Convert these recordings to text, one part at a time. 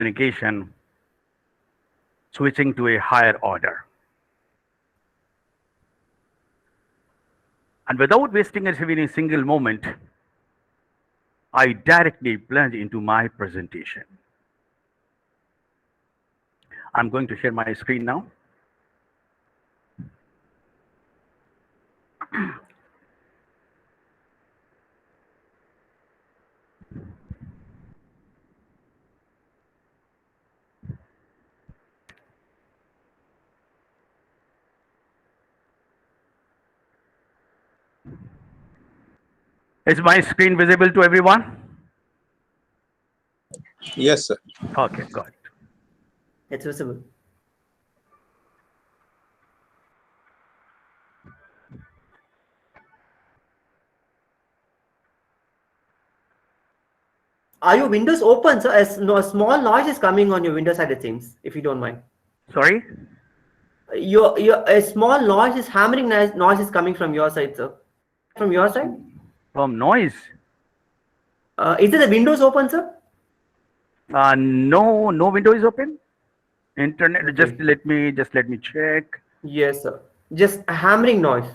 communication switching to a higher order. And without wasting even a single moment, I directly plunge into my presentation. I'm going to share my screen now. Is my screen visible to everyone? Yes, sir. Okay, good. It's visible. Are your windows open? So a small noise is coming on your window side, it seems, if you don't mind. Sorry? A small noise is hammering noise is coming from your side, sir. From your side? From noise? Is it the windows open, sir? No, no window is open. Internet. Okay. Just let me check. Yes, sir. Just a hammering noise.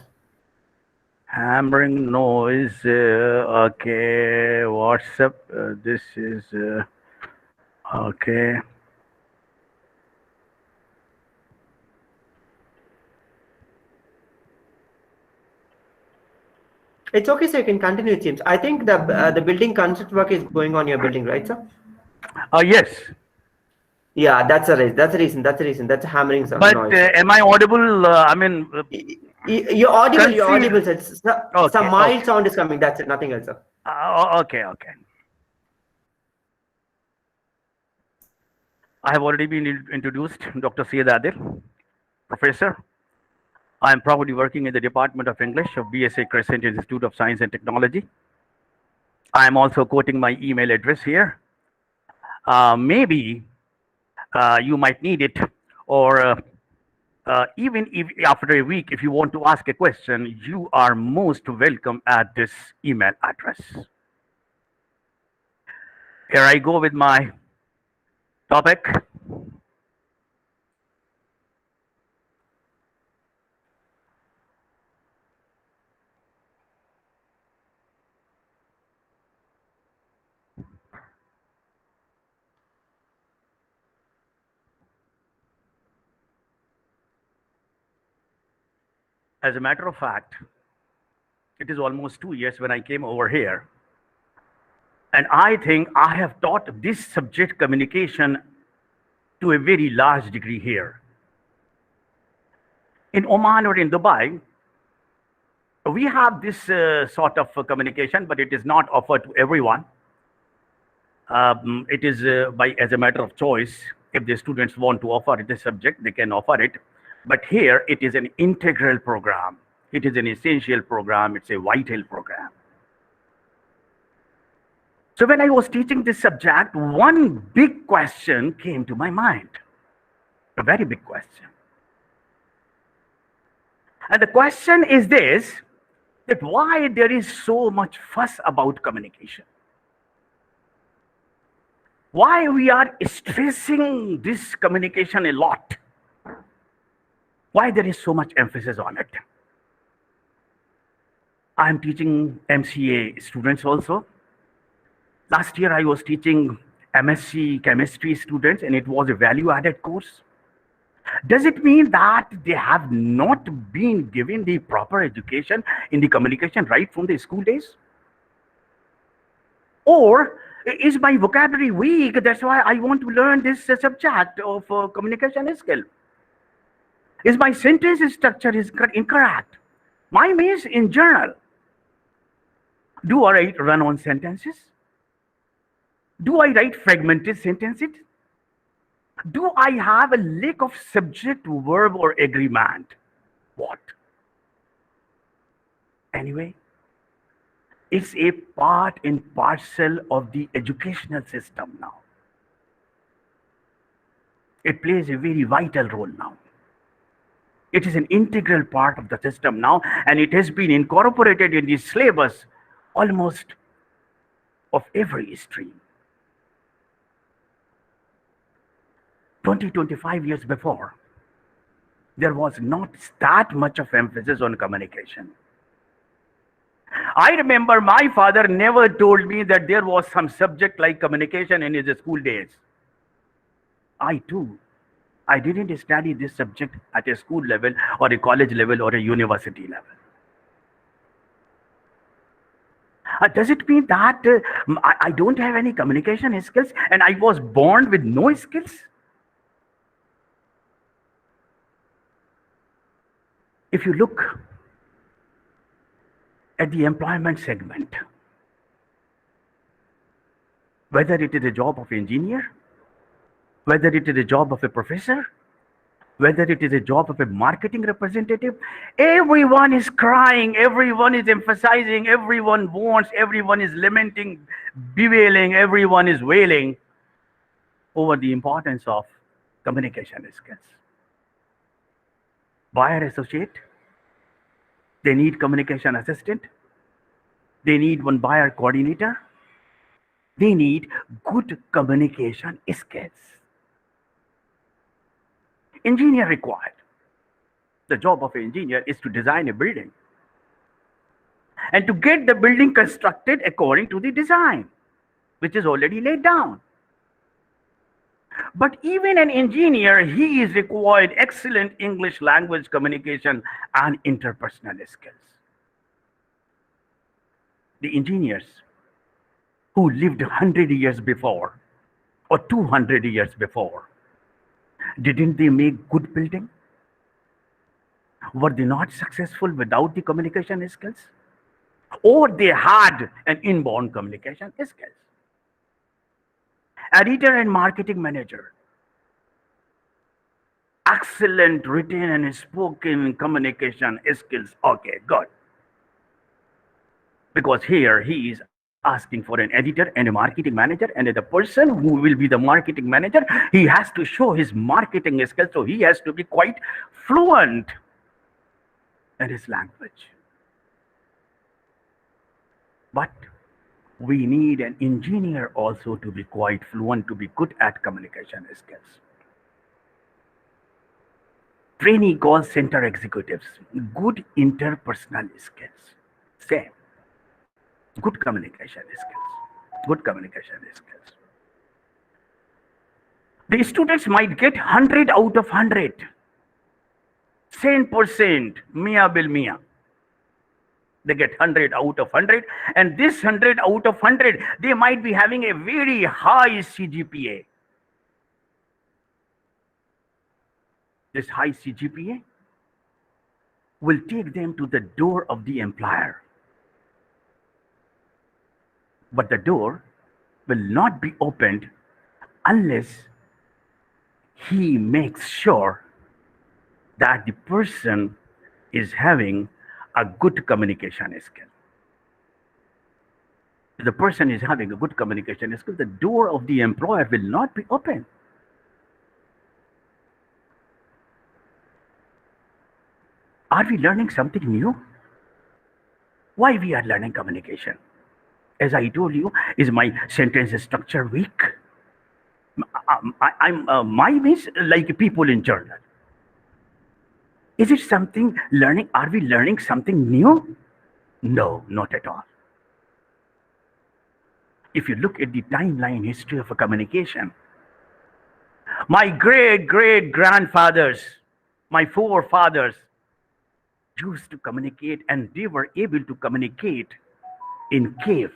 Hammering noise. Okay. WhatsApp. This is okay. It's okay, sir. You can continue, it seems. I think the building construct work is going on your building, right, sir? Yes. Yeah, that's the reason. That's the reason. That's the reason. That's a hammering sound But noise. am I audible? I mean, You're audible. You're audible, sir. Okay, Some mild okay. sound is coming. That's it. Nothing else, sir. okay, okay. I have already been introduced, Dr. Syed Adil, professor. I am proudly working in the Department of English of BSA Crescent Institute of Science and Technology. I am also quoting my email address here. Maybe you might need it, or even if after a week, if you want to ask a question, you are most welcome at this email address. Here I go with my topic. As a matter of fact, it is almost 2 years when I came over here. And I think I have taught this subject, communication, to a very large degree here. In Oman or in Dubai, we have this sort of communication, but it is not offered to everyone. It is as a matter of choice. If the students want to offer this subject, they can offer it. But here, it is an integral program. It is an essential program. It's a vital program. So when I was teaching this subject, one big question came to my mind, a very big question. And the question is this, that why there is so much fuss about communication? Why we are stressing this communication a lot? Why there is so much emphasis on it? I am teaching MCA students also. Last year I was teaching MSc chemistry students, and it was a value-added course. Does it mean that they have not been given the proper education in the communication right from the school days? Or is my vocabulary weak? That's why I want to learn this subject of communication skill. Is my sentence structure incorrect? My means in general. Do I write run-on sentences? Do I write fragmented sentences? Do I have a lack of subject, verb, or agreement? What? Anyway, it's a part and parcel of the educational system now. It plays a very vital role now. It is an integral part of the system now, and it has been incorporated in the syllabus almost of every stream. 20, 25 years before, there was not that much of emphasis on communication. I remember my father never told me that there was some subject like communication in his school days. I too, I didn't study this subject at a school level or a college level or a university level. Does it mean that I don't have any communication skills and I was born with no skills? If you look at the employment segment, whether it is a job of engineer, whether it is a job of a professor, whether it is a job of a marketing representative, everyone is crying, everyone is emphasizing, everyone wants, everyone is lamenting, bewailing, everyone is wailing over the importance of communication skills. Buyer associate, they need communication assistant, they need one buyer coordinator, they need good communication skills. Engineer required. The job of an engineer is to design a building and to get the building constructed according to the design, which is already laid down. But even an engineer, he is required excellent English language communication and interpersonal skills. The engineers who lived 100 years before or 200 years before, didn't they make good building? Were they not successful without the communication skills? Or they had an inborn communication skills? Editor and marketing manager, excellent written and spoken communication skills. Okay, good. Because here he is asking for an editor and a marketing manager, and the person who will be the marketing manager, he has to show his marketing skills, so he has to be quite fluent in his language. But we need an engineer also to be quite fluent, to be good at communication skills. Trainee call center executives, good interpersonal skills. Same. Good communication skills. Good communication skills. The students might get 100 out of 100. 100%, Mia bil Mia. They get 100 out of 100, and this 100 out of 100, they might be having a very high CGPA. This high CGPA will take them to the door of the employer. But the door will not be opened unless he makes sure that the person is having a good communication skill. If the person is having a good communication skill, the door of the employer will not be open. Are we learning something new? Why we are learning communication? As I told you, is my sentence structure weak? My means like people in journal. Is it something learning? Are we learning something new? No, not at all. If you look at the timeline history of a communication, my great-great-grandfathers, my forefathers used to communicate, and they were able to communicate in cave.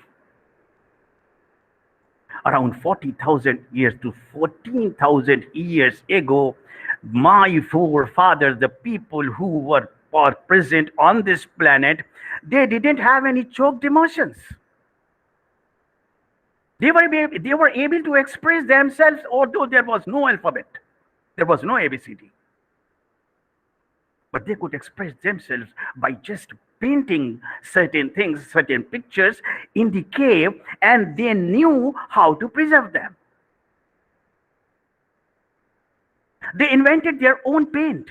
Around 40,000 years to 14,000 years ago, my forefathers, the people who were present on this planet, they didn't have any choked emotions. They were able to express themselves, although there was no alphabet, there was no ABCD. But they could express themselves by just painting certain things, certain pictures in the cave, and they knew how to preserve them. They invented their own paint.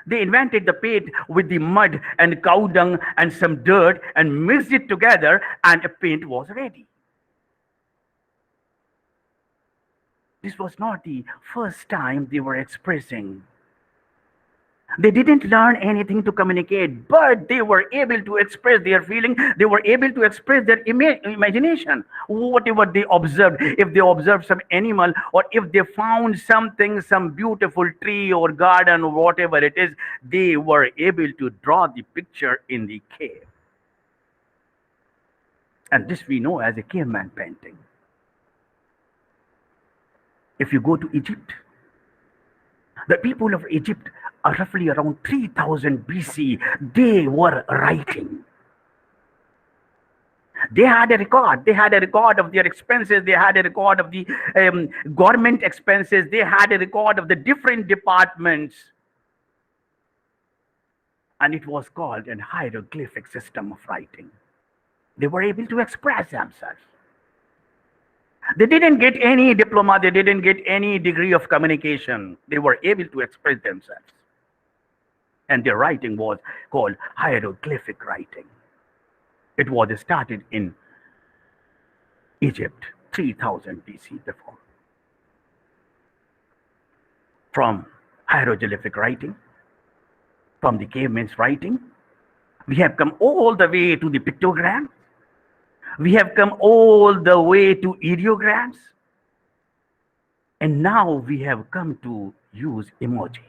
They invented the paint with the mud and cow dung and some dirt and mixed it together, and a paint was ready. This was not the first time they were expressing. They didn't learn anything to communicate, but they were able to express their feeling. They were able to express their imagination. Whatever they observed, if they observed some animal, or if they found something, some beautiful tree or garden or whatever it is, they were able to draw the picture in the cave. And this we know as a caveman painting. If you go to Egypt, the people of Egypt are roughly around 3000 BC. They were writing. They had a record. They had a record of their expenses. They had a record of the government expenses. They had a record of the different departments. And it was called an hieroglyphic system of writing. They were able to express themselves. They didn't get any diploma. They didn't get any degree of communication. They were able to express themselves. And their writing was called hieroglyphic writing. It was started in Egypt, 3000 BC before. From hieroglyphic writing, from the cavemen's writing, we have come all the way to the pictogram. We have come all the way to ideograms. And now we have come to use emojis.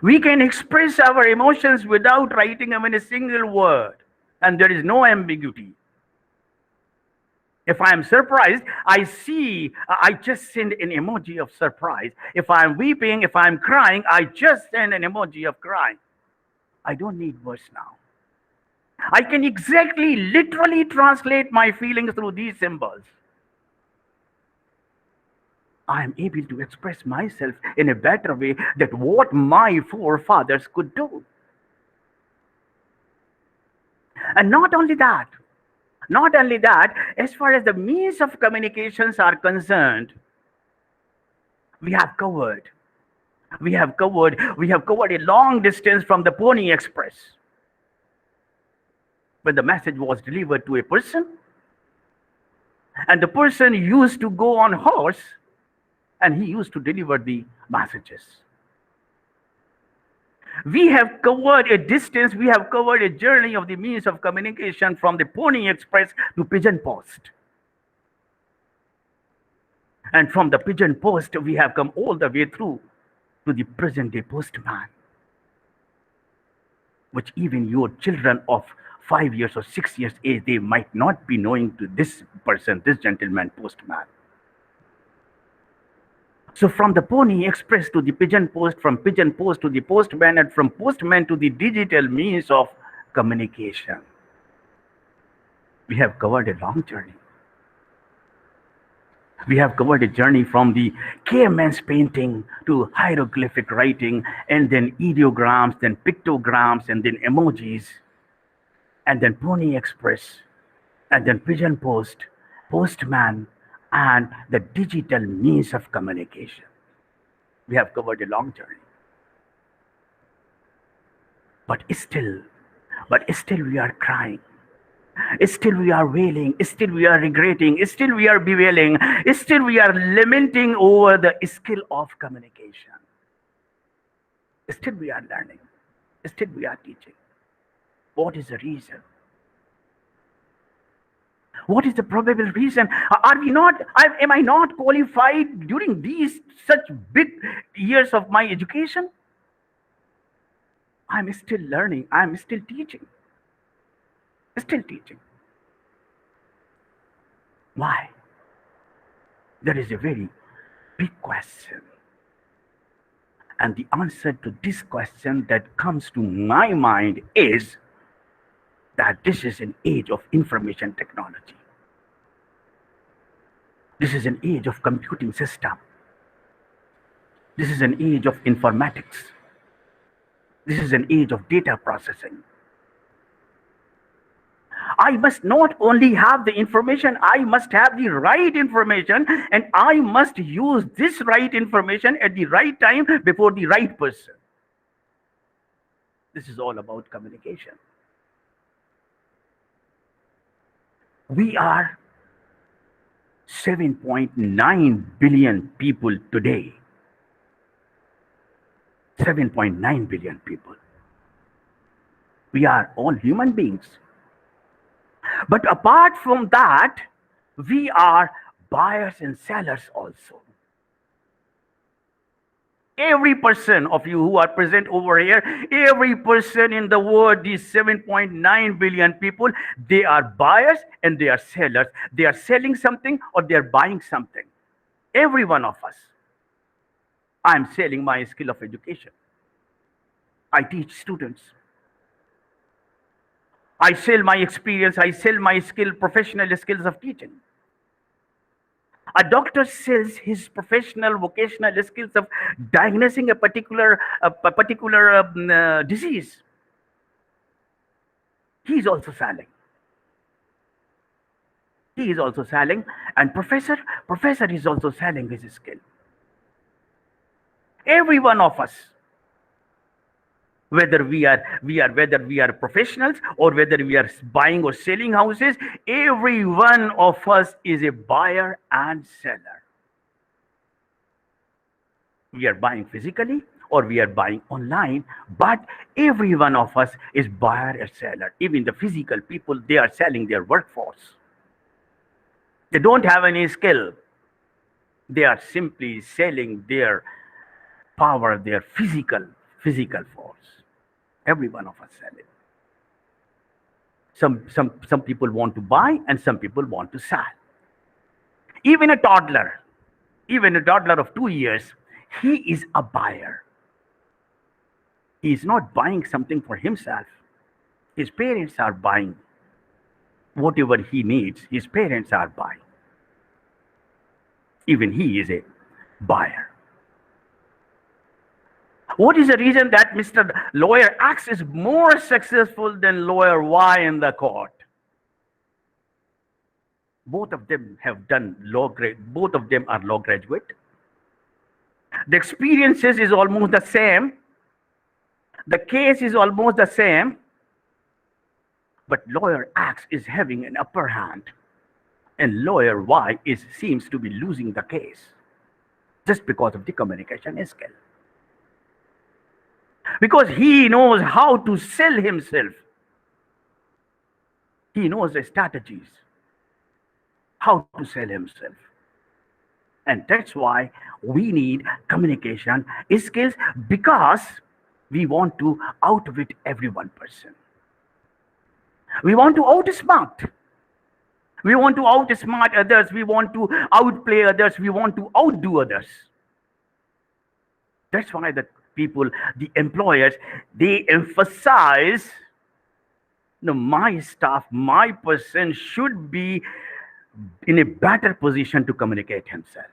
We can express our emotions without writing even a single word. And there is no ambiguity. If I am surprised, I just send an emoji of surprise. If I'm weeping, if I'm crying, I just send an emoji of crying. I don't need words now. I can exactly, literally translate my feelings through these symbols. I am able to express myself in a better way than what my forefathers could do. And not only that, as far as the means of communications are concerned, we have covered a long distance from the Pony Express. When the message was delivered to a person, and the person used to go on horse, and he used to deliver the messages. We have covered a distance, we have covered a journey of the means of communication from the Pony Express to Pigeon Post. And from the Pigeon Post, we have come all the way through to the present day postman, which even your children of 5 years or 6 years age, they might not be knowing to this person, this gentleman postman. So from the Pony Express to the Pigeon Post, from Pigeon Post to the postman, and from postman to the digital means of communication, we have covered a long journey. We have covered a journey from the caveman's painting to hieroglyphic writing, and then ideograms, then pictograms, and then emojis, and then Pony Express, and then Pigeon Post, postman, and the digital means of communication. We have covered a long journey. But still we are crying. Still we are wailing. Still we are regretting. Still we are bewailing. Still we are lamenting over the skill of communication. Still we are learning. Still we are teaching. What is the reason? What is the probable reason? Am I not qualified during these such big years of my education? I'm still learning. I'm still teaching. Still teaching. Why? There is a very big question. And the answer to this question that comes to my mind is that this is an age of information technology. This is an age of computing system. This is an age of informatics. This is an age of data processing. I must not only have the information, I must have the right information, and I must use this right information at the right time before the right person. This is all about communication. We are 7.9 billion people today. 7.9 billion people. We are all human beings. But apart from that, we are buyers and sellers also. Every person of you who are present over here, every person in the world, these 7.9 billion people, they are buyers and they are sellers. They are selling something or they are buying something. Every one of us. I am selling my skill of education. I teach students. I sell my experience. I sell my skill, professional skills of teaching. A doctor sells his professional vocational skills of diagnosing a particular disease. He is also selling. He is also selling, and professor is also selling his skill. Every one of us, whether we are professionals or whether we are buying or selling houses, every one of us is a buyer and seller. We are buying physically or we are buying online, but every one of us is buyer and seller. Even the physical people, they are selling their workforce. They don't have any skill. They are simply selling their power, their physical force. Every one of us sell it. Some people want to buy and some people want to sell. Even a toddler of 2 years, he is a buyer. He is not buying something for himself. His parents are buying whatever he needs. His parents are buying. Even he is a buyer. What is the reason that Mr. Lawyer X is more successful than Lawyer Y in the court? Both of them have done law grade. Both of them are law graduate. The experiences is almost the same. The case is almost the same. But Lawyer X is having an upper hand, and Lawyer Y seems to be losing the case just because of the communication skill. Because he knows how to sell himself. He knows the strategies, how to sell himself. And that's why we need communication skills, because we want to outwit every one person. We want to outsmart. We want to outsmart others. We want to outplay others. We want to outdo others. That's why the people, the employers, they emphasize, my staff, my person should be in a better position to communicate himself.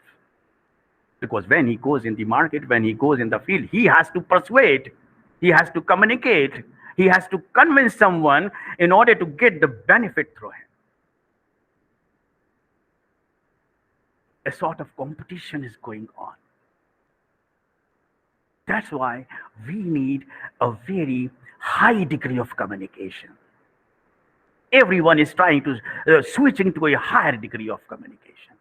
Because when he goes in the market, when he goes in the field, he has to persuade, he has to communicate, he has to convince someone in order to get the benefit through him. A sort of competition is going on. That's why we need a very high degree of communication. Everyone is trying to switch into a higher degree of communication.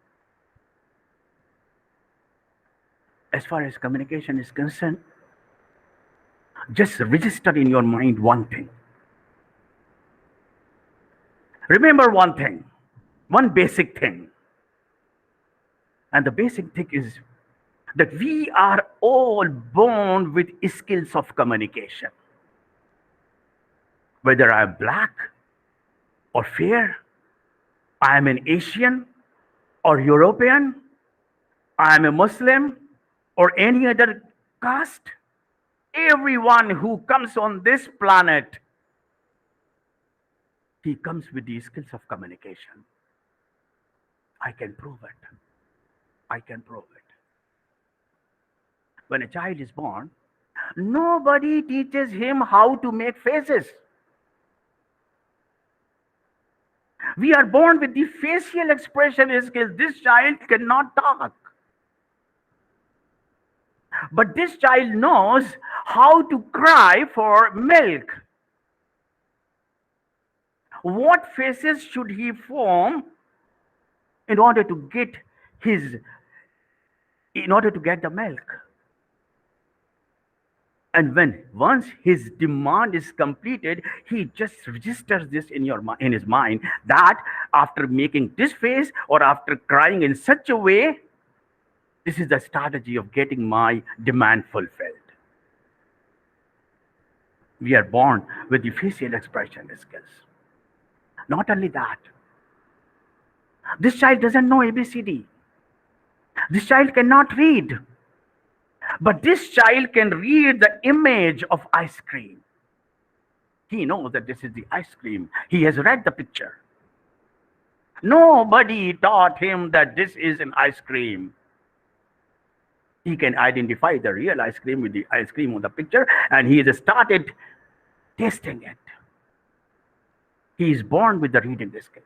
As far as communication is concerned, just register in your mind one thing. Remember one thing, one basic thing. And the basic thing is that we are all born with skills of communication. Whether I'm black or fair, I'm an Asian or European, I'm a Muslim or any other caste, everyone who comes on this planet, he comes with the skills of communication. I can prove it. I can prove it. When a child is born, nobody teaches him how to make faces. We are born with the facial expression skills. This child cannot talk. But this child knows how to cry for milk. What faces should he form in order to get his, in order to get the milk. And when once his demand is completed, he just registers this in in his mind that after making this face or after crying in such a way, this is the strategy of getting my demand fulfilled. We are born with the facial expression skills. Not only that, this child doesn't know ABCD. This child cannot read, but this child can read the image of ice cream. He knows that this is the ice cream. He has read the picture. Nobody taught him that this is an ice cream. He can identify the real ice cream with the ice cream on the picture, and he has started tasting it. He is born with the reading skills.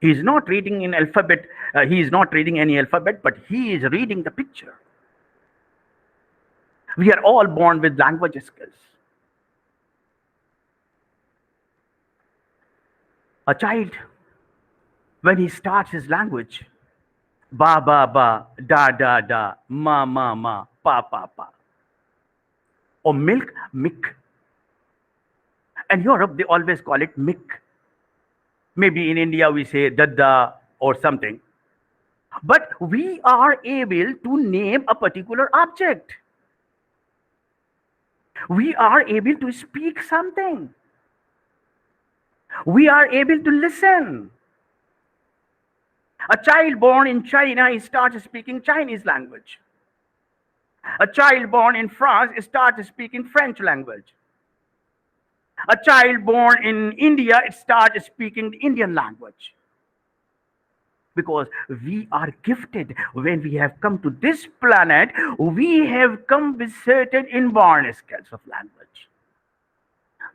He is not reading in alphabet. He is not reading any alphabet, but he is reading the picture. We are all born with language skills. A child, when he starts his language, ba ba ba, da da da, ma ma ma, pa pa pa, or milk, mick. And Europe, they always call it mick. Maybe in India we say dada or something. But we are able to name a particular object. We are able to speak something. We are able to listen. A child born in China, he starts speaking Chinese language. A child born in France starts speaking French language. A child born in India, it starts speaking the Indian language. Because we are gifted. When we have come to this planet, we have come with certain inborn skills of language.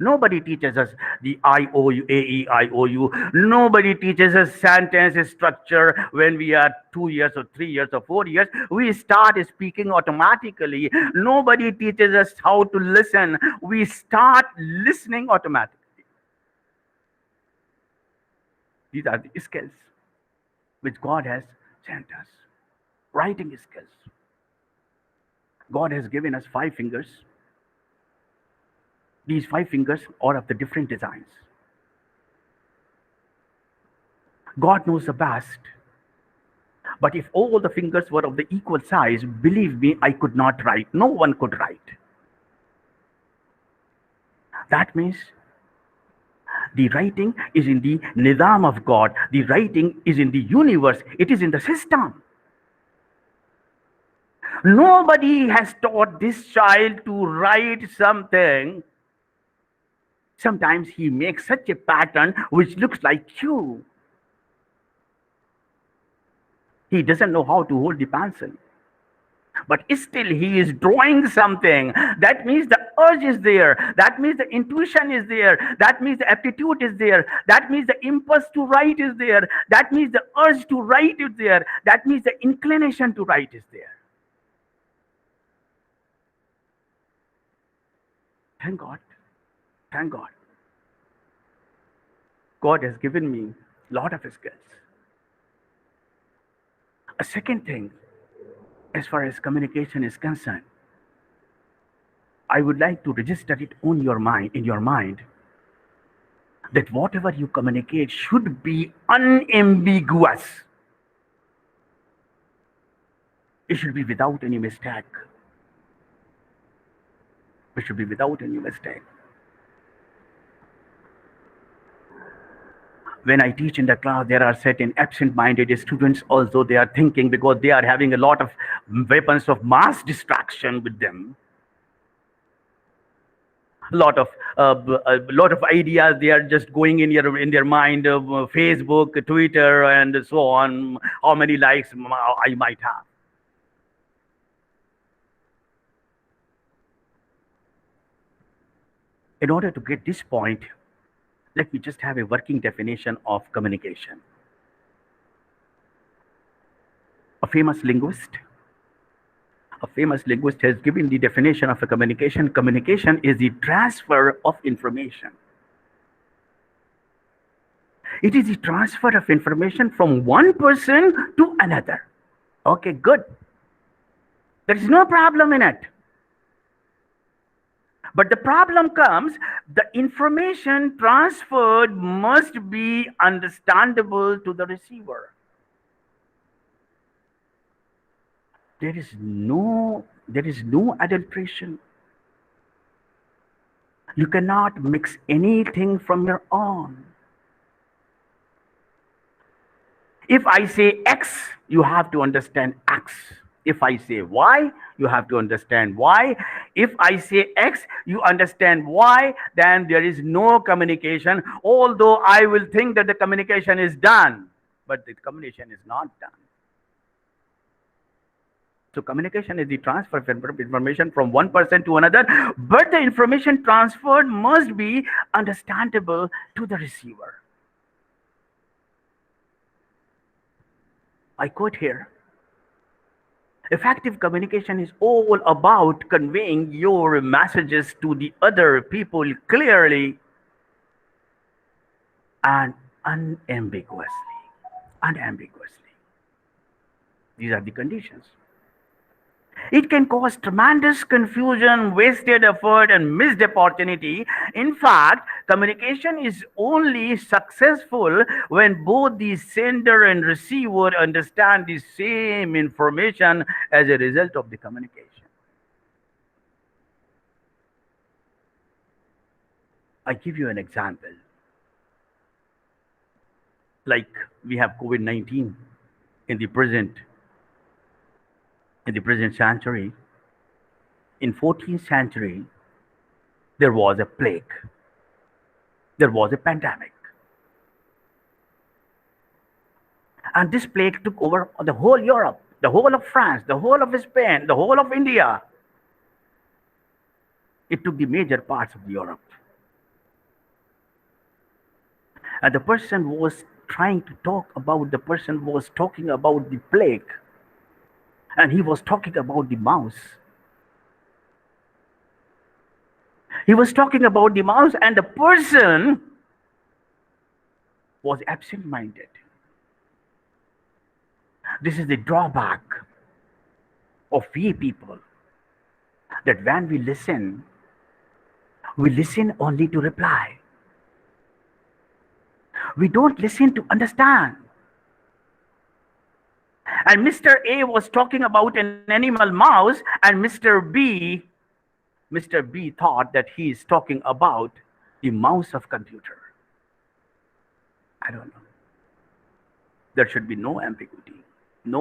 Nobody teaches us the IOU, AEIOU. Nobody teaches us sentence structure when we are 2 years or 3 years or 4 years. We start speaking automatically. Nobody teaches us how to listen. We start listening automatically. These are the skills which God has sent us. Writing skills. God has given us 5 fingers. These 5 fingers are of the different designs. God knows the best. But if all the fingers were of the equal size, believe me, I could not write. No one could write. That means the writing is in the nidam of God. The writing is in the universe. It is in the system. Nobody has taught this child to write something. Sometimes he makes such a pattern which looks like Q. He doesn't know how to hold the pencil. But still he is drawing something. That means the urge is there. That means the intuition is there. That means the aptitude is there. That means the impulse to write is there. That means the urge to write is there. That means the inclination to write is there. Thank God. Thank God. God has given me a lot of skills. A second thing, as far as communication is concerned, I would like to register it on your mind, in your mind, that whatever you communicate should be unambiguous. It should be without any mistake. It should be without any mistake. When I teach in the class, there are certain absent-minded students also. They are thinking because they are having a lot of weapons of mass distraction with them. A lot of ideas. They are just going in their mind. Facebook, Twitter, and so on. How many likes I might have. In order to get this point, let me just have a working definition of communication. A famous linguist has given the definition of a communication. Communication is the transfer of information. It is the transfer of information from one person to another. Okay, good. There is no problem in it. But the problem comes, the information transferred must be understandable to the receiver. There is no adulteration. You cannot mix anything from your own. If I say X, you have to understand X. If I say Y, you have to understand Y. If I say X, you understand Y, then there is no communication, although I will think that the communication is done, but the communication is not done. So communication is the transfer of information from one person to another, but the information transferred must be understandable to the receiver. I quote here, effective communication is all about conveying your messages to the other people clearly and unambiguously. Unambiguously. These are the conditions. It can cause tremendous confusion, wasted effort, and missed opportunity. In fact, communication is only successful when both the sender and receiver understand the same information as a result of the communication. I give you an example. Like we have COVID-19 in the present century. In 14th century, there was a plague. There was a pandemic. And this plague took over the whole Europe, the whole of France, the whole of Spain, the whole of India. It took the major parts of Europe. And the person was talking about the plague. And he was talking about the mouse. He was talking about the mouse, and the person was absent-minded. This is the drawback of we people, that when we listen only to reply. We don't listen to understand. And Mr. A was talking about an animal mouse, and Mr. B thought that he is talking about the mouse of computer. I don't know. There should be no ambiguity in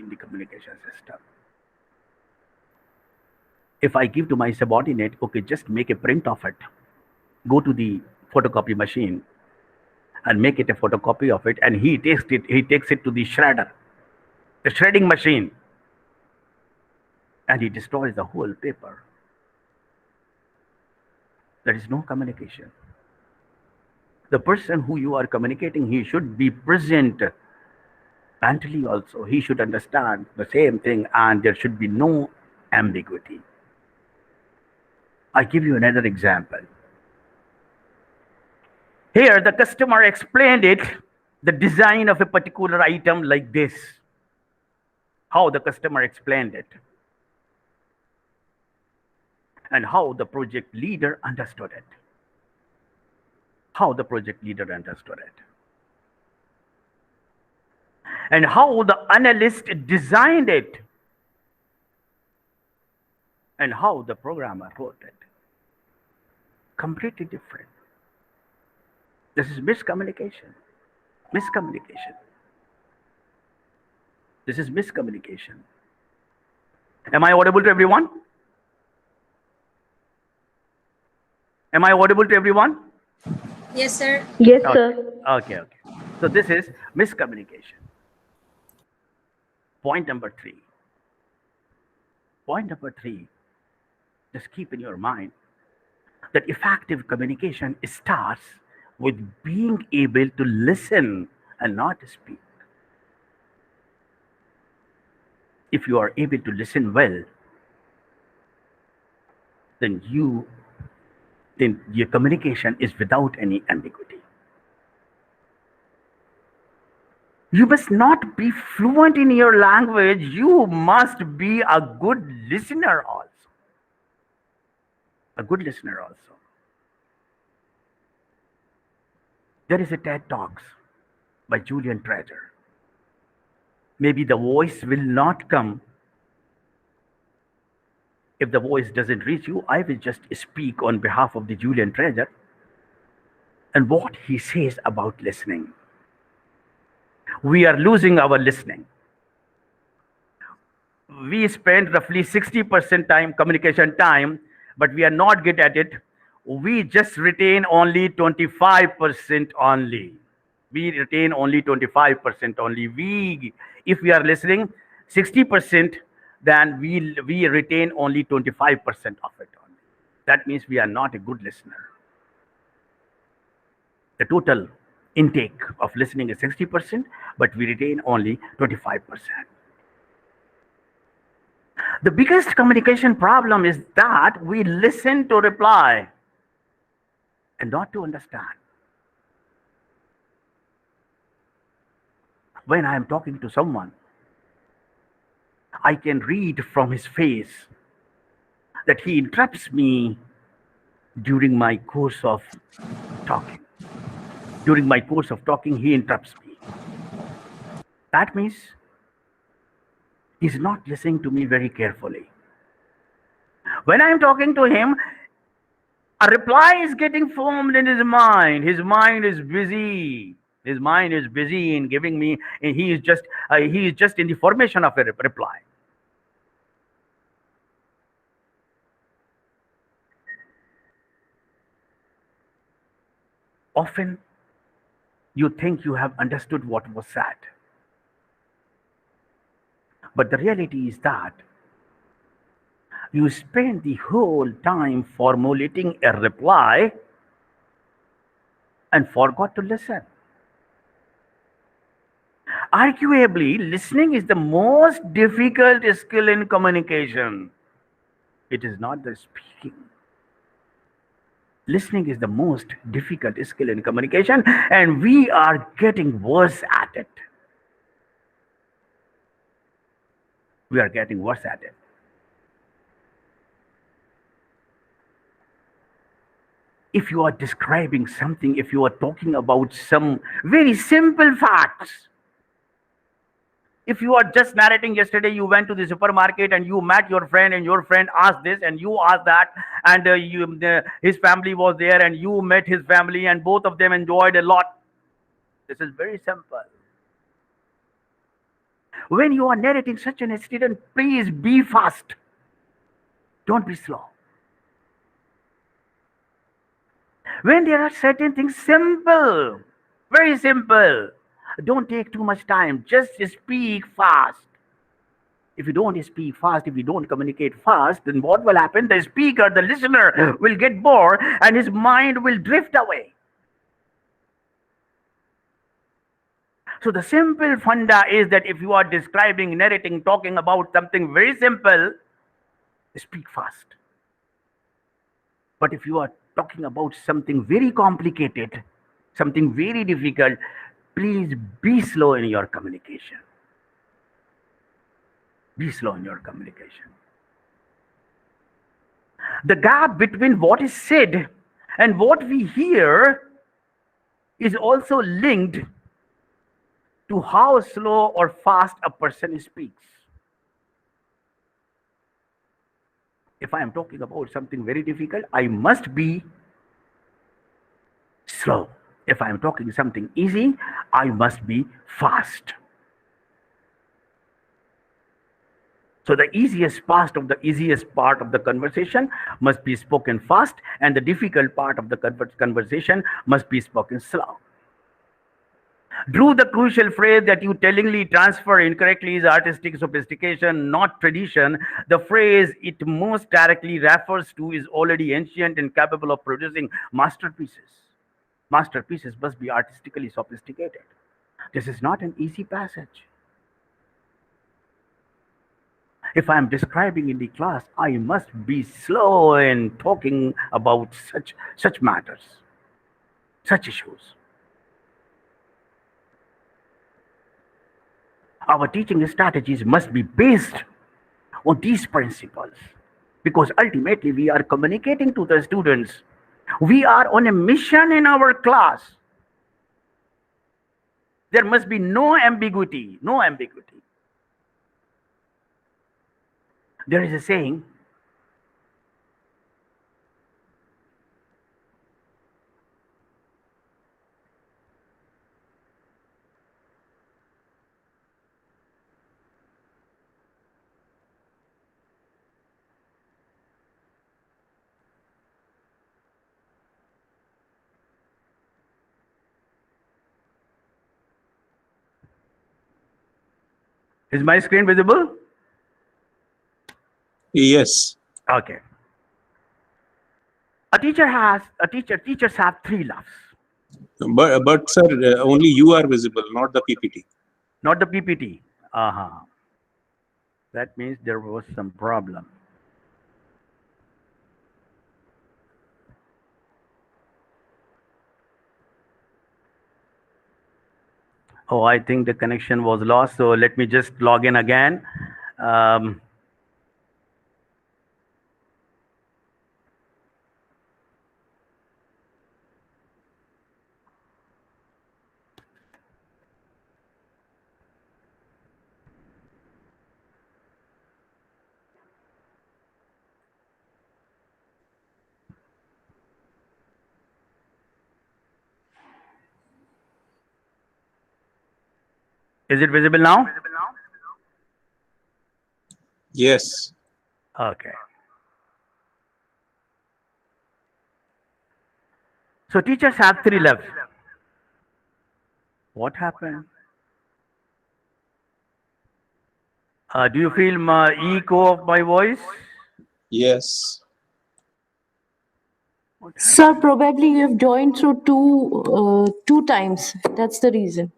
the communication system. If I give to my subordinate, okay, just make a print of it, go to the photocopy machine and make it a photocopy of it, and he takes it to the shredder, the shredding machine, and he destroys the whole paper. There is no communication. The person who you are communicating, he should be present mentally also. He should understand the same thing, and there should be no ambiguity. I give you another example. Here, the customer explained the design of a particular item like this. How the customer explained it, and how the project leader understood it. And how the analyst designed it, and how the programmer wrote it. Completely different. This is miscommunication. This is miscommunication. Am I audible to everyone? Yes, sir. Yes, Okay. sir. Okay. So this is miscommunication. Point number three, just keep in your mind that effective communication starts with being able to listen and not speak. If you are able to listen well, then your communication is without any ambiguity. You must not be fluent in your language. You must be a good listener also. A good listener also. There is a TED Talks by Julian Treasure. Maybe the voice will not come. If the voice doesn't reach you, I will just speak on behalf of the Julian Treasure and what he says about listening. We are losing our listening. We spend roughly 60% time, communication time, but we are not good at it. We just retain only 25% only. We retain only 25% only. If we are listening 60%, then we retain only 25% of it only. That means we are not a good listener. The total intake of listening is 60%, but we retain only 25%. The biggest communication problem is that we listen to reply and not to understand. When I am talking to someone, I can read from his face that he interrupts me during my course of talking. During my course of talking, he interrupts me. That means he's not listening to me very carefully. When I'm talking to him, a reply is getting formed in his mind. His mind is busy. His mind is busy in giving me, and he is just in the formation of a reply. Often, you think you have understood what was said, but the reality is that you spend the whole time formulating a reply and forgot to listen. Arguably, listening is the most difficult skill in communication. It is not the speaking. Listening is the most difficult skill in communication, and we are getting worse at it. We are getting worse at it. If you are describing something, if you are talking about some very simple facts, if you are just narrating yesterday you went to the supermarket and you met your friend and your friend asked this and you asked that, and his family was there and you met his family and both of them enjoyed a lot. This is very simple. When you are narrating such an incident, please be fast. Don't be slow. When there are certain things simple, very simple, don't take too much time. Just speak fast. If you don't speak fast, if you don't communicate fast, then what will happen? The speaker, the listener will get bored and his mind will drift away. So the simple funda is that if you are describing, narrating, talking about something very simple, speak fast. But if you are talking about something very complicated, something very difficult, please be slow in your communication. Be slow in your communication. The gap between what is said and what we hear is also linked to how slow or fast a person speaks. If I am talking about something very difficult, I must be slow. If I am talking something easy, I must be fast. So the easiest part of the conversation must be spoken fast, and the difficult part of the conversation must be spoken slow. Drew, the crucial phrase that you tellingly transfer incorrectly is artistic sophistication, not tradition. The phrase it most directly refers to is already ancient and capable of producing masterpieces. Masterpieces must be artistically sophisticated. This is not an easy passage. If I am describing in the class, I must be slow in talking about such matters, such issues. Our teaching strategies must be based on these principles because ultimately we are communicating to the students. We are on a mission in our class. There must be no ambiguity, no ambiguity. There is a saying, is my screen visible? Yes. Okay. Teachers have three loves. But sir, only you are visible, not the PPT. Not the PPT. Uh-huh. That means there was some problem. Oh, I think the connection was lost. So let me just log in again. Um, is it visible now? Yes. Okay. So teachers have three loves. What happened? Do you feel my echo of my voice? Yes. Sir, probably you have joined through two times. That's the reason.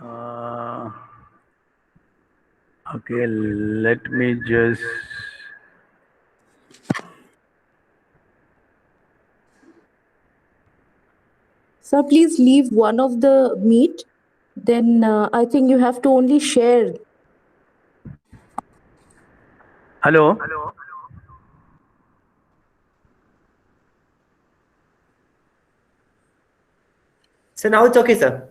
Uh, okay, let me just. Sir, please leave one of the meet. Then I think you have to only share. Hello? So now it's okay, sir.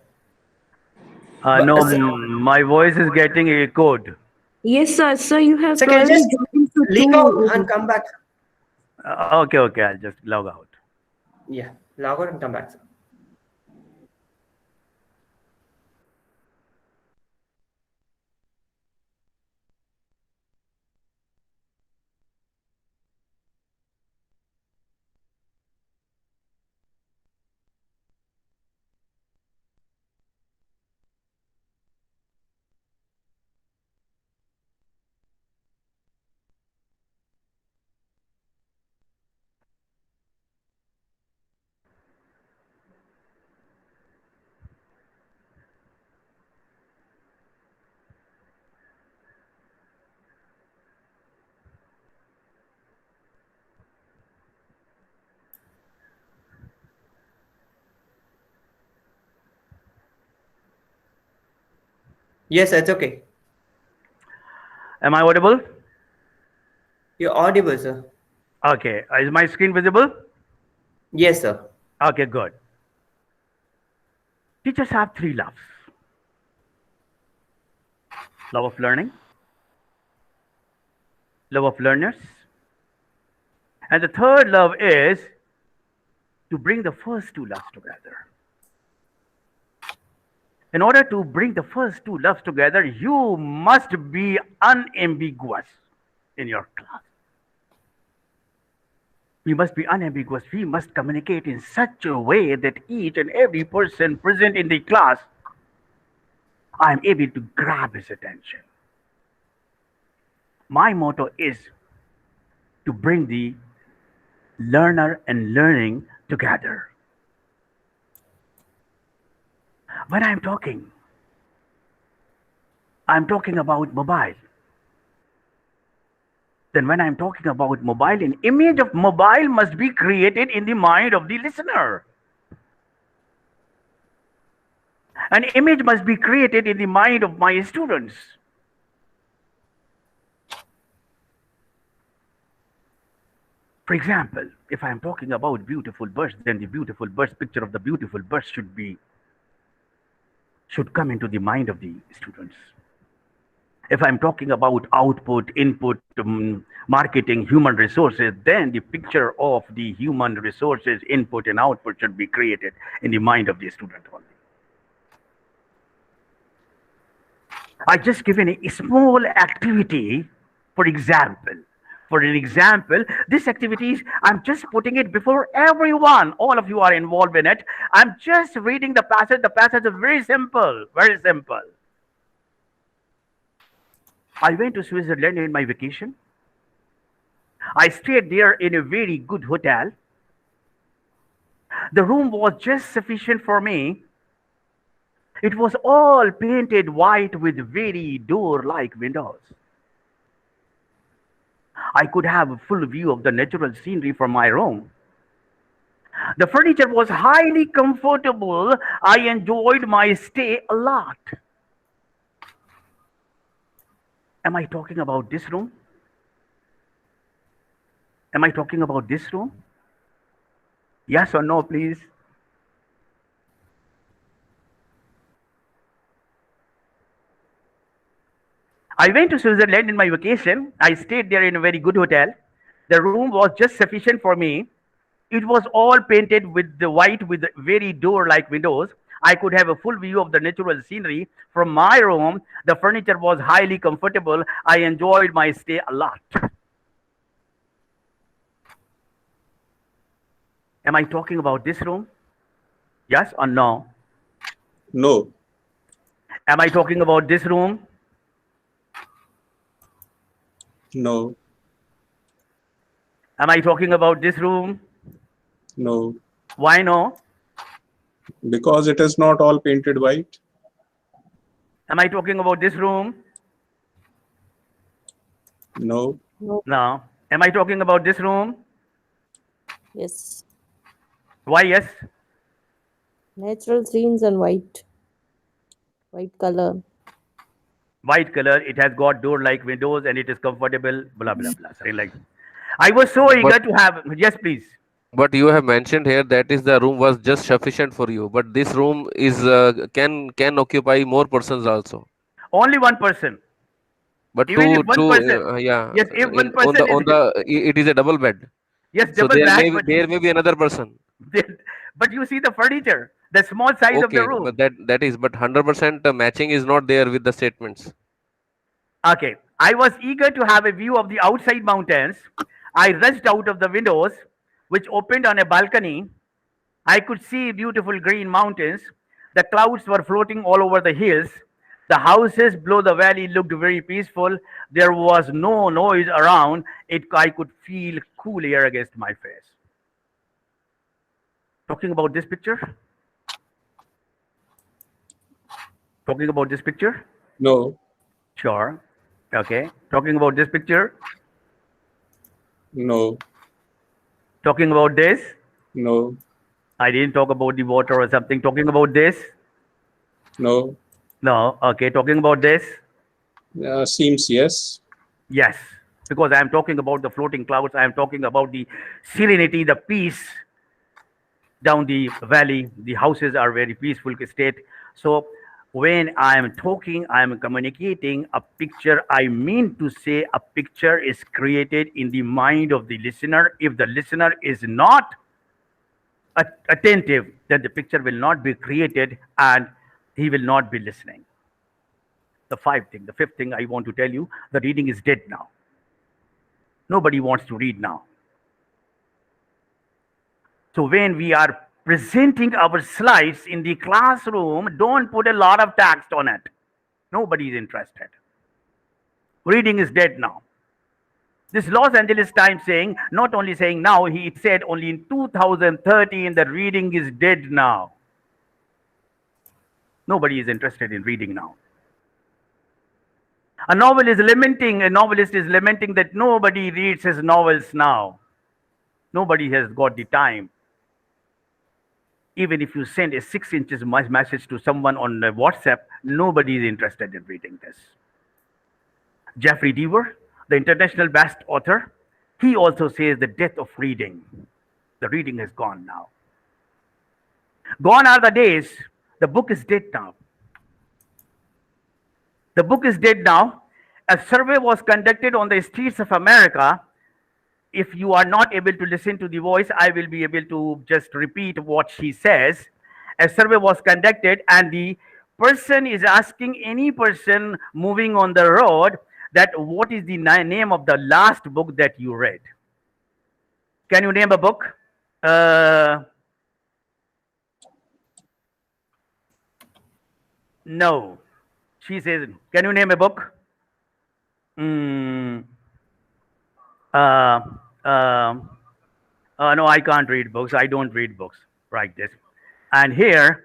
No, Sir, my voice is getting echoed. Yes, sir. Sir, you have sir, can you probably just joined through leave out two. and come back? Okay, okay, I'll just log out. Yeah, log out and come back, sir. Yes, sir, it's okay. Am I audible? You're audible, sir. Okay, is my screen visible? Yes, sir. Okay, good. Teachers have three loves: love of learning, love of learners, and the third love is to bring the first two loves together. In order to bring the first two loves together, you must be unambiguous in your class. We must be unambiguous. We must communicate in such a way that each and every person present in the class, I am able to grab his attention. My motto is to bring the learner and learning together. When I'm talking about mobile. Then when I'm talking about mobile, an image of mobile must be created in the mind of the listener. An image must be created in the mind of my students. For example, if I am talking about beautiful birds, then the beautiful birds, picture of the beautiful birds should come into the mind of the students. If I'm talking about output, input, marketing, human resources, then the picture of the human resources, input and output should be created in the mind of the student only. I just given a small activity, for example. For an example, this activity is, I'm just putting it before everyone. All of you are involved in it. I'm just reading the passage. The passage is very simple, very simple. I went to Switzerland in my vacation. I stayed there in a very good hotel. The room was just sufficient for me. It was all painted white with very door-like windows. I could have a full view of the natural scenery from my room. The furniture was highly comfortable. I enjoyed my stay a lot. Am I talking about this room? Am I talking about this room? Yes or no, please? I went to Switzerland in my vacation. I stayed there in a very good hotel. The room was just sufficient for me. It was all painted with the white with very door-like windows. I could have a full view of the natural scenery from my room. The furniture was highly comfortable. I enjoyed my stay a lot. Am I talking about this room? Yes or no? No. Am I talking about this room? No. Am I talking about this room? No. Why no? Because it is not all painted white. Am I talking about this room? No. No. No. Am I talking about this room? Yes. Why yes? Natural scenes and white. White color. White color, it has got door-like windows and it is comfortable, blah, blah, blah. Something like I was so eager to have, yes, please. But you have mentioned here that is the room was just sufficient for you. But this room is can occupy more persons also. Only one person. But Even if one two person, yeah, yes, if one in on person is, the it is a double bed. yes, So double bag, but there may be another person. but you see the furniture, the small size of the Okay, room. but that is but 100% matching is not there with the statements. Okay, I was eager to have a view of the outside mountains. I rushed out of the windows, which opened on a balcony. I could see beautiful green mountains. The clouds were floating all over the hills. The houses below the valley looked very peaceful. There was no noise around. I could feel cool air against my face. Talking about this picture? Talking about this picture? No. Sure. Okay. Talking about this picture? No. Talking about this? No. I didn't talk about the water or something. Talking about this? No. No. Okay. Talking about this? Seems yes. Yes. Because I am talking about the floating clouds. I am talking about the serenity, the peace down the valley. The houses are very peaceful state. So when I am talking, I am communicating a picture. I mean to say a picture is created in the mind of the listener. If the listener is not attentive, then the picture will not be created and he will not be listening. The fifth thing I want to tell you, the reading is dead now. Nobody wants to read now. So when we are presenting our slides in the classroom, don't put a lot of text on it. Nobody is interested. Reading is dead now. This Los Angeles Times saying, not only saying now, it said only in 2013 the reading is dead now. Nobody is interested in reading now. A novelist is lamenting that nobody reads his novels now. Nobody has got the time. Even if you send a 6 inches message to someone on WhatsApp, nobody is interested in reading this. Jeffrey Deaver, the international best author, he also says the death of reading. The reading is gone now. Gone are the days. The book is dead now. The book is dead now. A survey was conducted on the streets of America. If you are not able to listen to the voice, I will be able to just repeat what she says. A survey was conducted, and the person is asking any person moving on the road that what is the name of the last book that you read? Can you name a book? No. She says, can you name a book? Mm, uh, no, I can't read books. I don't read books like this. And here,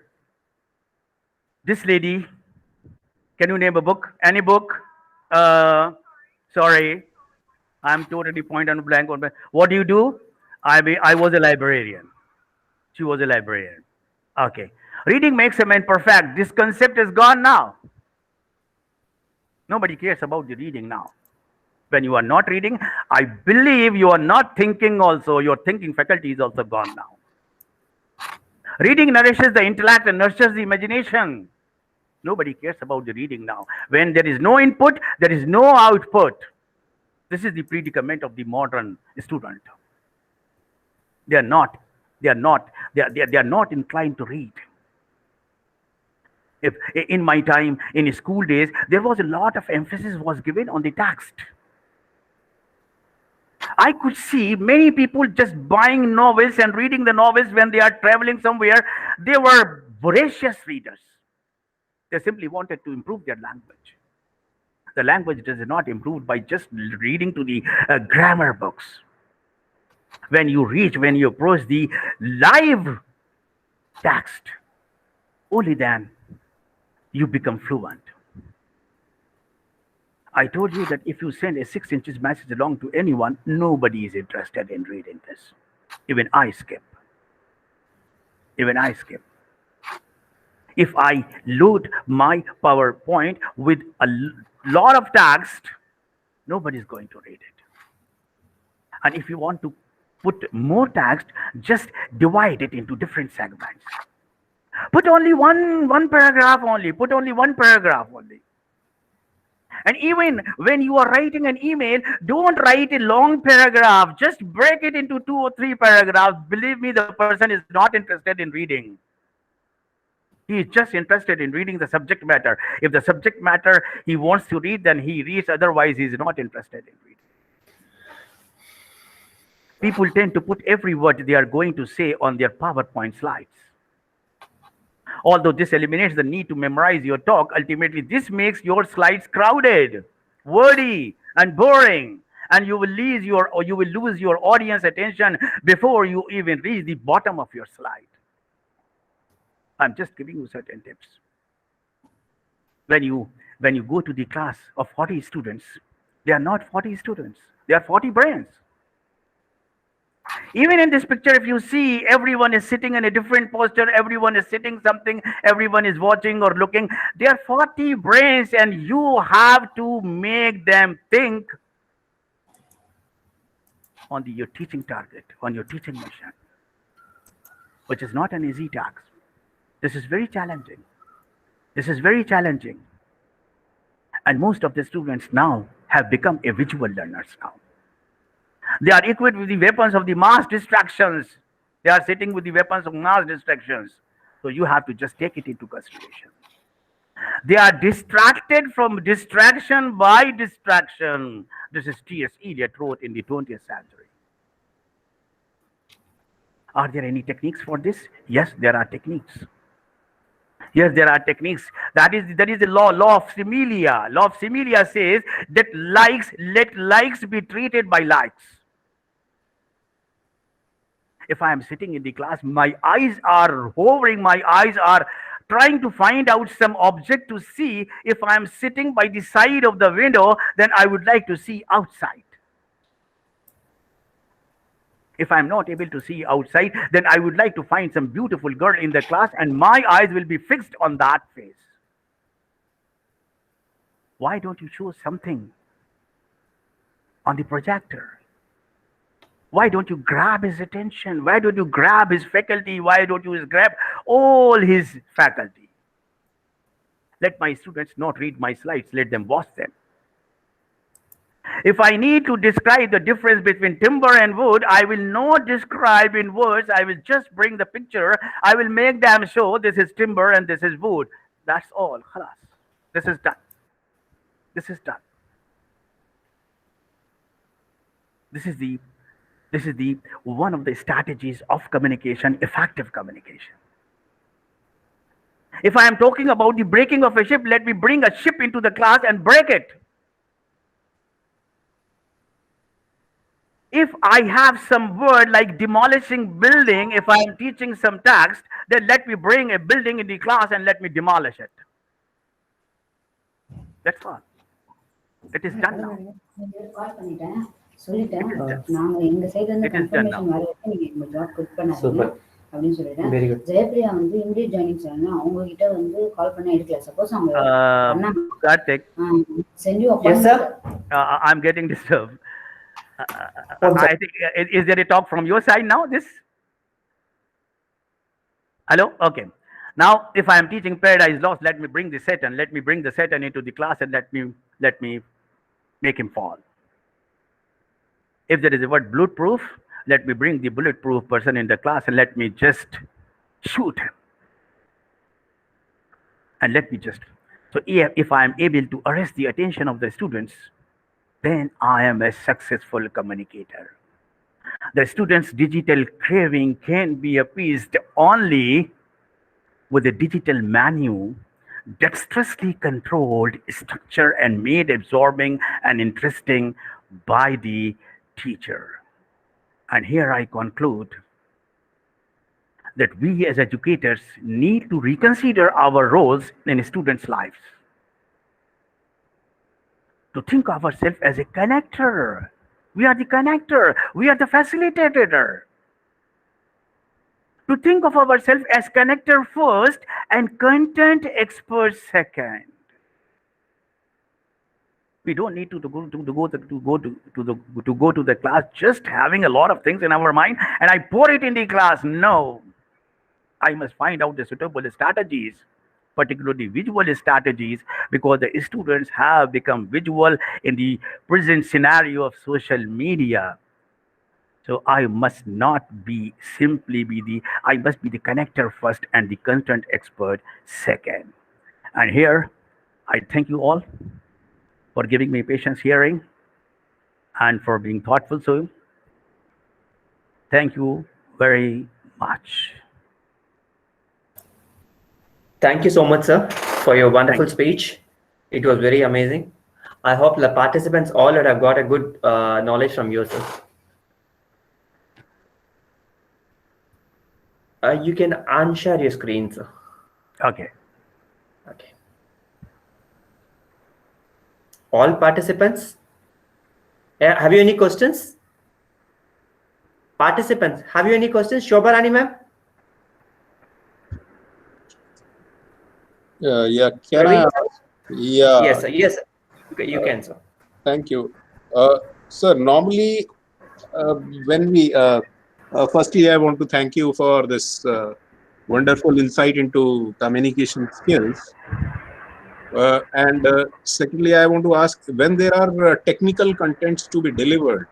this lady, can you name a book? Any book? Sorry, I'm totally point on blank. What do you do? I was a librarian. She was a librarian. Okay. Reading makes a man perfect. This concept is gone now. Nobody cares about the reading now. When you are not reading, I believe you are not thinking also. Your thinking faculty is also gone now. Reading nourishes the intellect and nurtures the imagination. Nobody cares about the reading now. When there is no input, there is no output. This is the predicament of the modern student. They are not inclined to read. If in my time, in school days, there was a lot of emphasis was given on the text. I could see many people just buying novels and reading the novels when they are traveling somewhere. They were voracious readers. They simply wanted to improve their language. The language does not improve by just reading to the grammar books. When you approach the live text, only then you become fluent. I told you that if you send a 6 inches message along to anyone, nobody is interested in reading this. Even I skip. Even I skip. If I load my PowerPoint with a lot of text, nobody is going to read it. And if you want to put more text, just divide it into different segments. Put only one paragraph only. Put only one paragraph only. And even when you are writing an email, don't write a long paragraph. Just break it into 2 or 3 paragraphs. Believe me, the person is not interested in reading. He is just interested in reading the subject matter. If the subject matter he wants to read, then he reads. Otherwise, he is not interested in reading. People tend to put every word they are going to say on their PowerPoint slides. Although this eliminates the need to memorize your talk, ultimately this makes your slides crowded, wordy, and boring, and you will lose your audience attention before you even reach the bottom of your slide. I'm just giving you certain tips. When you go to the class of 40 students, they are not 40 students, they are 40 brains. Even in this picture, if you see, everyone is sitting in a different posture, everyone is sitting something, everyone is watching or looking. There are 40 brains, and you have to make them think on your teaching target, on your teaching mission, which is not an easy task. This is very challenging. This is very challenging. And most of the students now have become a visual learners now. They are equipped with the weapons of the mass distractions. They are sitting with the weapons of mass distractions. So you have to just take it into consideration. They are distracted from distraction by distraction. This is T.S. Eliot wrote in the 20th century. Are there any techniques for this? Yes, there are techniques. Yes, there are techniques. That is the law of similia. Law of similia says that let likes be treated by likes. If I am sitting in the class, my eyes are hovering, my eyes are trying to find out some object to see. If I am sitting by the side of the window, then I would like to see outside. If I'm not able to see outside, then I would like to find some beautiful girl in the class and my eyes will be fixed on that face. Why don't you show something on the projector? Why don't you grab his attention? Why don't you grab his faculty? Why don't you grab all his faculty? Let my students not read my slides, let them watch them. If I need to describe the difference between timber and wood, I will not describe in words. I will just bring the picture. I will make them show this is timber and this is wood. That's all. Khalas. This is done. This is done. This is the one of the strategies of communication, effective communication. If I am talking about the breaking of a ship, let me bring a ship into the class and break it. If I have some word like demolishing building, if I am teaching some text, then let me bring a building in the class and let me demolish it. That's all. It is done now. சொல்லிட்டேன் It is done. நாங்க எங்க சைடுல இருந்து It is done now. Confirmation வர வரைக்கும் நீங்க எங்க job good பண்ணாதீங்க Super. அப்படின்னு சொல்லிட்டேன் Very good. ஜெயப்பிரியா வந்து இமிடியட் ஜாயினிங் சொன்னாங்க அவங்க கிட்ட வந்து கால் பண்ண எடுக்கல சப்போஸ் அவங்க பண்ணாங்க Karthik, sent you Yes, sir. I'm getting disturbed. One I think, is there a talk from your side now? This? Hello? Okay. Now, if I am teaching Paradise Lost, let me bring the Satan. Let me bring the Satan into the class and let me make him fall. If there is a word bulletproof, let me bring the bulletproof person in the class and let me just shoot him. And let me just. So if I am able to arrest the attention of the students, then I am a successful communicator. The students' digital craving can be appeased only with a digital menu, dexterously controlled, structured, and made absorbing and interesting by the teacher. And here I conclude that we as educators need to reconsider our roles in students' lives. To think of ourselves as a connector. We are the connector. We are the facilitator. To think of ourselves as connector first and content expert second. We don't need to go to the class just having a lot of things in our mind and I pour it in the class. No. I must find out the suitable strategies, particularly visual strategies, because the students have become visual in the present scenario of social media. So I must not be simply I must be the connector first and the content expert second. And here, I thank you all for giving me patience hearing and for being thoughtful. So, thank you very much. Thank you so much, sir, for your wonderful Thank speech. It was very amazing. I hope the participants all would have got a good knowledge from you, sir. You can unshare your screen, sir. Okay. Okay. All participants, have you any questions? Participants, have you any questions? Shobha Rani ma'am? Yeah, can I? Yeah. Yes, sir. Yes, sir. You can, sir. Thank you. Sir, normally when we, firstly, I want to thank you for this wonderful insight into communication skills. And secondly, I want to ask, when there are technical contents to be delivered,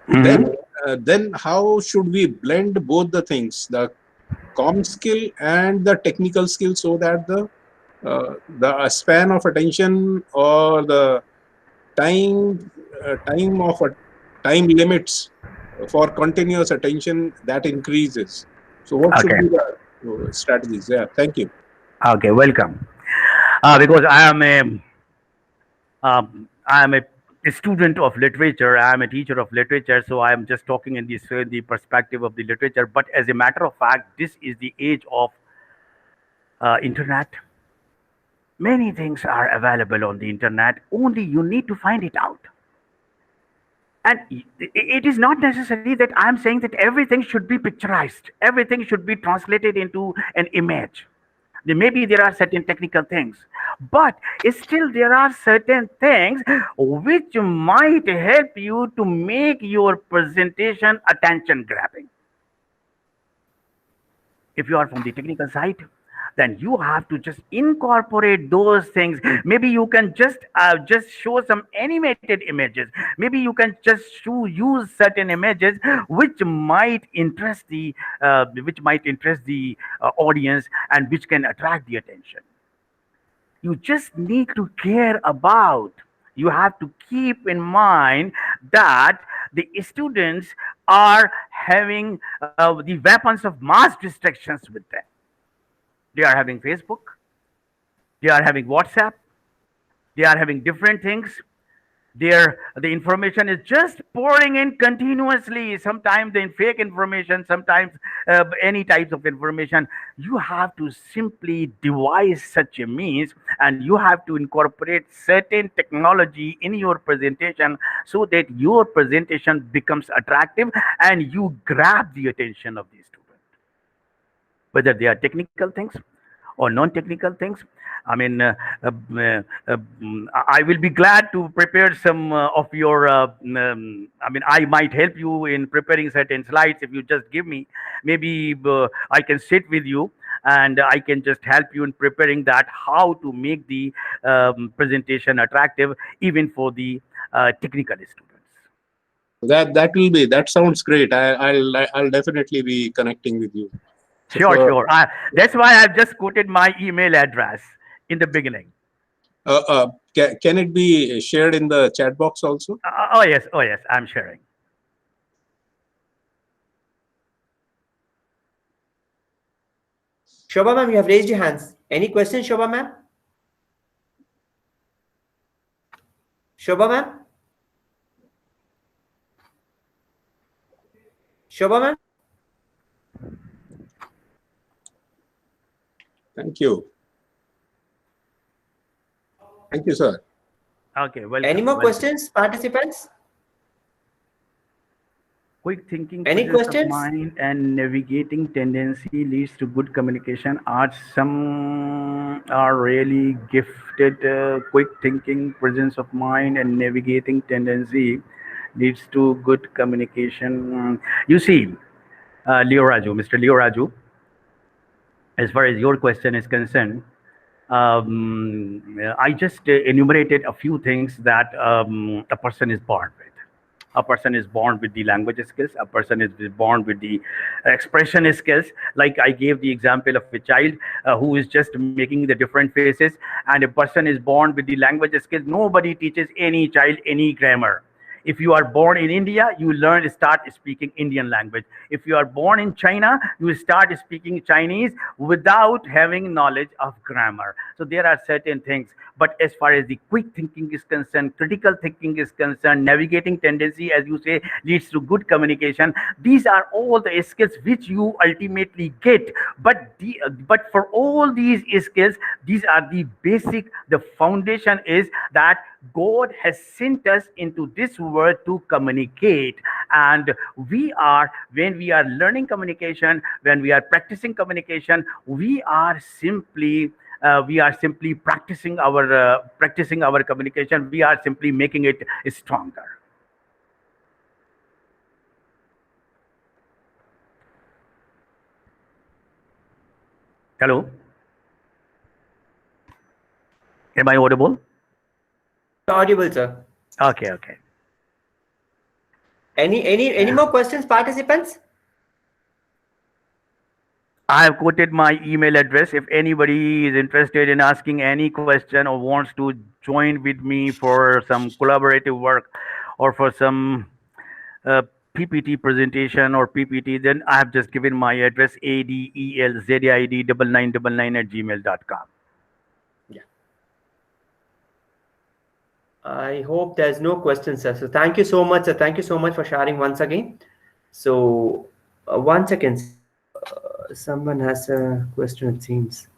then how should we blend both the things, the comm skill and the technical skill, so that the span of attention or the time limits for continuous attention that increases. So what should Okay. be the strategies? Yeah, thank you. Okay, welcome. Because I am a student of literature. I am a teacher of literature, so I am just talking in the perspective of the literature. But as a matter of fact, this is the age of internet. Many things are available on the internet. Only you need to find it out. And it is not necessary that I'm saying that everything should be picturized, everything should be translated into an image. Maybe there are certain technical things, but still there are certain things which might help you to make your presentation attention grabbing. If you are from the technical side, then you have to just incorporate those things. Maybe you can just show some animated images. Maybe you can just use certain images which might interest the audience, and which can attract the attention. You just need to care about, you have to keep in mind that the students are having the weapons of mass distractions with them. They are having Facebook, they are having WhatsApp, they are having different things. The information is just pouring in continuously, sometimes the fake information, sometimes any types of information. You have to simply devise such a means, and you have to incorporate certain technology in your presentation, so that your presentation becomes attractive and you grab the attention of the student, whether they are technical things or non-technical things. I mean, I will be glad to prepare some of your. I mean, I might help you in preparing certain slides if you just give me. Maybe I can sit with you and I can just help you in preparing that, how to make the presentation attractive even for the technical students. That sounds great. I'll definitely be connecting with you. So Sure, sure. That's why I've just quoted my email address in the beginning. Can it be shared in the chat box also? Oh yes, I'm sharing. Shobha ma'am, you have raised your hands. Any questions, Shobha ma'am? Shobha ma'am? Shobha ma'am? Thank you. Thank you, sir. Okay, well. Any more questions, participants? Quick thinking, Any presence of questions? mind, and navigating tendency leads to good communication. Some are really gifted. Quick thinking, presence of mind, and navigating tendency leads to good communication. You see, Mr. Leo Raju, as far as your question is concerned, I just enumerated a few things that a person is born with. A person is born with the language skills. A person is born with the expression skills. Like I gave the example of a child who is just making the different faces, and a person is born with the language skills. Nobody teaches any child any grammar. If you are born in India, you start speaking Indian language. If you are born in China, you start speaking Chinese without having knowledge of grammar. So there are certain things. But as far as the quick thinking is concerned, critical thinking is concerned, navigating tendency, as you say, leads to good communication. These are all the skills which you ultimately get. But for all these skills, these are the basic, the foundation is that God has sent us into this world to communicate. And when we are learning communication, when we are practicing communication, we are simply practicing our communication. We are simply making it stronger. Hello? Am I audible? Audible, sir. Okay. Any more questions, participants? I have quoted my email address. If anybody is interested in asking any question or wants to join with me for some collaborative work or for some PPT presentation or PPT, then I have just given my address adelzid9999@gmail.com. I hope there's no questions, sir. So thank you so much, sir. Thank you so much for sharing once again. So 1 second. Someone has a question, it seems.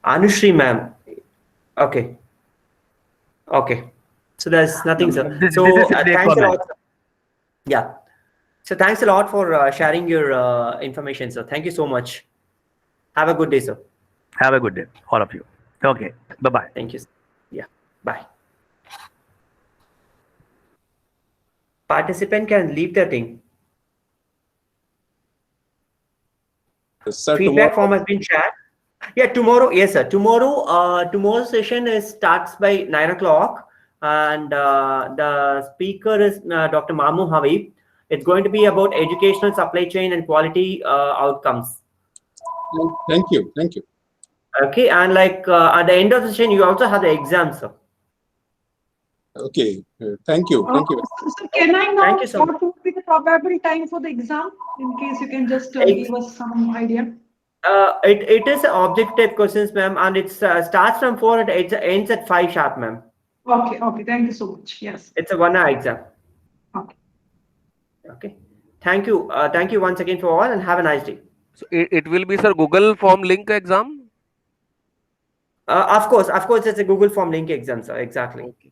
Anushri, ma'am. Okay. So there's nothing, sir. This So is simply a thanks a comment. lot, sir. Yeah. So thanks a lot for sharing your information, sir. Thank you so much. Have a good day, sir. Have a good day, all of you. Okay, bye bye. Thank you. Sir. Yeah. Bye. Participant can leave the thing. Sir, Feedback tomorrow. form has been shared. Yeah, tomorrow. Yes, sir. Tomorrow's session starts by 9 o'clock, and the speaker is Dr. Mamu Habib. It's going to be about educational supply chain and quality outcomes. Thank you. Thank you. Okay, and like at the end of the session, you also have the exam, sir. Okay. Thank you. Thank you. So can I know Thank you so much. what would be the probable time for the exam? In case you can just give us some idea. It is objective questions, ma'am, and it starts from 4 and it ends at 5 sharp, ma'am. Okay, okay. Thank you so much. Yes. It's a 1 hour exam. Okay. Okay. Thank you. Thank you once again for all, and have a nice day. So it will be, sir, Google form link exam? Of course, it's a Google form link exam, sir. Exactly. Okay.